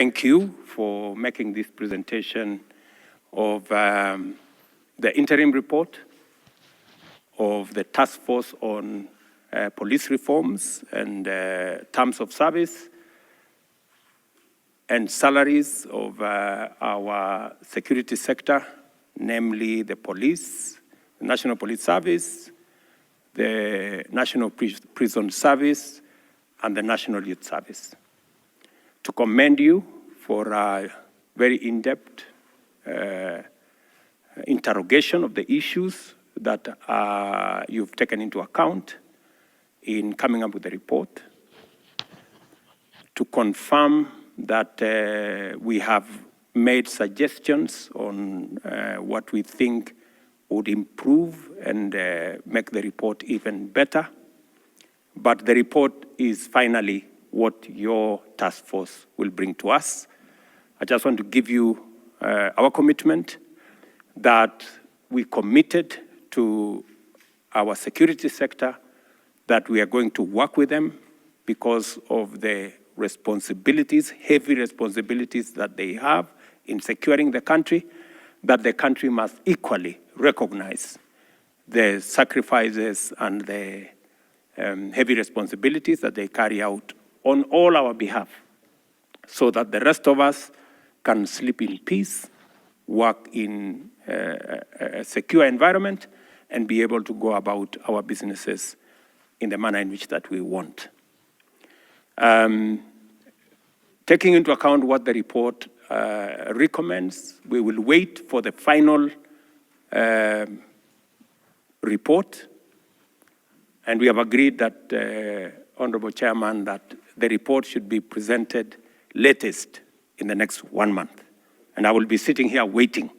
Thank you for making this presentation of the interim report of the task force on police reforms and terms of service and salaries of our security sector, namely the police, the National Police Service, the National Prison Service, and the National Youth Service. To commend you for a very in-depth interrogation of the issues that you've taken into account in coming up with the report. To confirm that we have made suggestions on what we think would improve and make the report even better. But the report is finally what your task force will bring to us. I just want to give you our commitment that we committed to our security sector, that we are going to work with them because of the responsibilities, heavy responsibilities that they have in securing the country, that the country must equally recognize the sacrifices and the heavy responsibilities that they carry out on all our behalf, so that the rest of us can sleep in peace, work in a secure environment, and be able to go about our businesses in the manner in which that we want. Taking into account what the report recommends, we will wait for the final report, and we have agreed that, Honorable Chairman, that the report should be presented latest in the next 1 month. And I will be sitting here waiting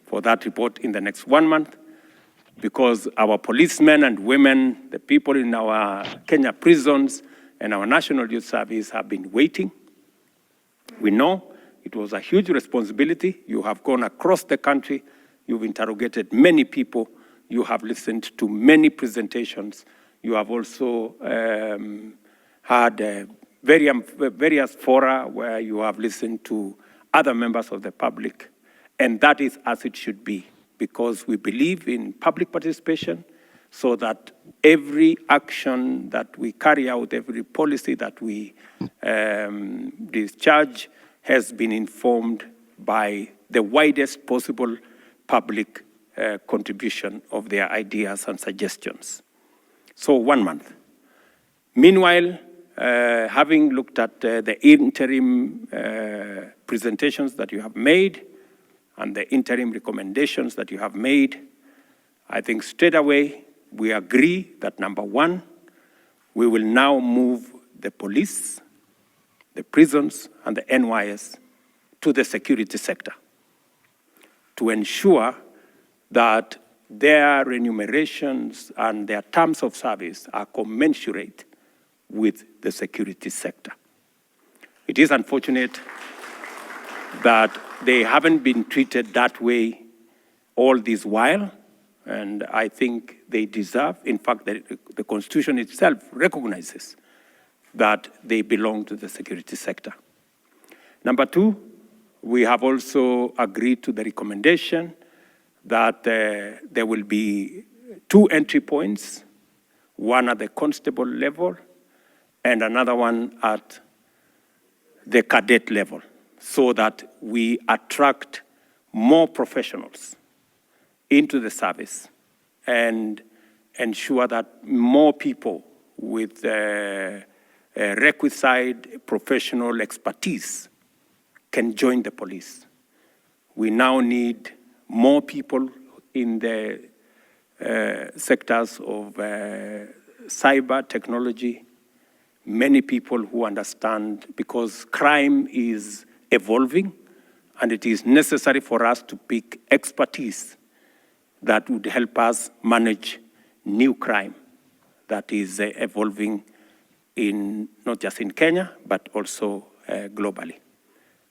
for that report in the next 1 month, because our policemen and women, the people in our Kenya prisons and our National Youth Service have been waiting. We know it was a huge responsibility. You have gone across the country, you've interrogated many people, you have listened to many presentations, you have also had various fora where you have listened to other members of the public, and that is as it should be, because we believe in public participation, so that every action that we carry out, every policy that we discharge has been informed by the widest possible public contribution of their ideas and suggestions. So 1 month. Meanwhile, having looked at the interim presentations that you have made and the interim recommendations that you have made, I think straight away we agree that number one, we will now move the police, the prisons, and the NYS to the security sector to ensure that their remunerations and their terms of service are commensurate with the security sector. It is unfortunate that they haven't been treated that way all this while, and I think they deserve, in fact, the Constitution itself recognizes that they belong to the security sector. Number two, we have also agreed to the recommendation that there will be 2 entry points, one at the constable level and another one at the cadet level, so that we attract more professionals into the service and ensure that more people with requisite professional expertise can join the police. We now need more people in the sectors of cyber technology, many people who understand, because crime is evolving and it is necessary for us to pick expertise that would help us manage new crime that is evolving in not just in Kenya, but also globally.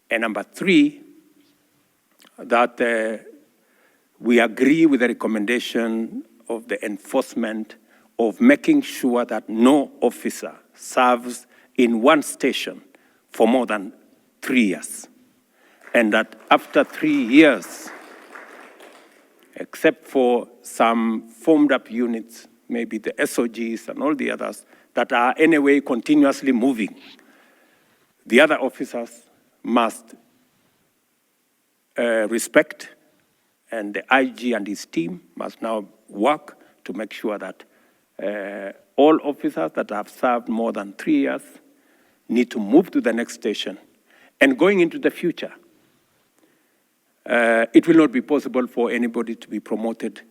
And number three, that we agree with the recommendation of the enforcement of making sure that no officer serves in one station for more than 3 years. And that after 3 years, except for some formed up units, maybe the SOGs and all the others, that are anyway continuously moving, the other officers must respect, and the IG and his team must now work to make sure that all officers that have served more than 3 years need to move to the next station. And going into the future, it will not be possible for anybody to be promoted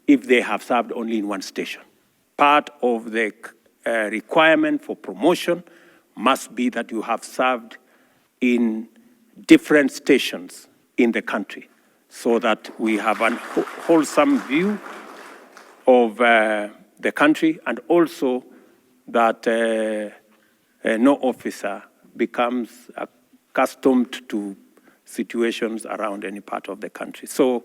if they have served only in one station. Part of the requirement for promotion must be that you have served in different stations in the country, so that we have a wholesome view of the country, and also that no officer becomes accustomed to situations around any part of the country. So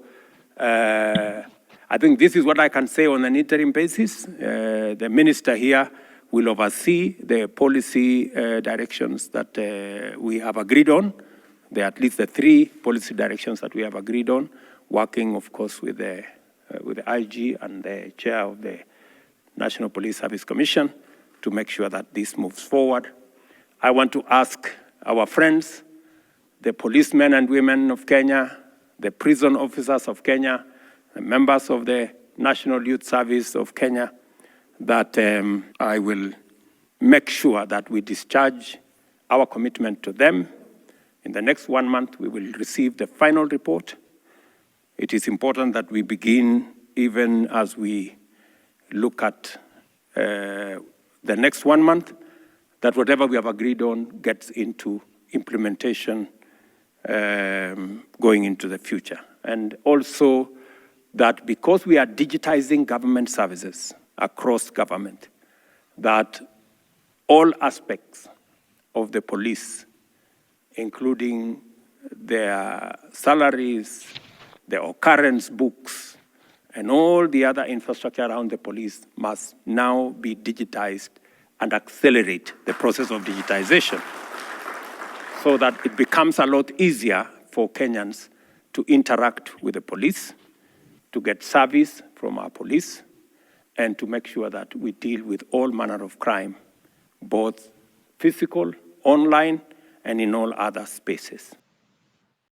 I think this is what I can say on an interim basis. The minister here will oversee the policy directions that we have agreed on. There are at least the 3 policy directions that we have agreed on, working, of course, with the IG and the chair of the National Police Service Commission to make sure that this moves forward. I want to ask our friends, the policemen and women of Kenya, the prison officers of Kenya, the members of the National Youth Service of Kenya, that I will make sure that we discharge our commitment to them. In the next 1 month, we will receive the final report. It is important that we begin, even as we look at the next 1 month, that whatever we have agreed on gets into implementation going into the future. And also that because we are digitizing government services across government, that all aspects of the police, including their salaries, their occurrence books, and all the other infrastructure around the police must now be digitized and accelerate the process of digitization so that it becomes a lot easier for Kenyans to interact with the police, to get service from our police, and to make sure that we deal with all manner of crime, both physical, online, and in all other spaces.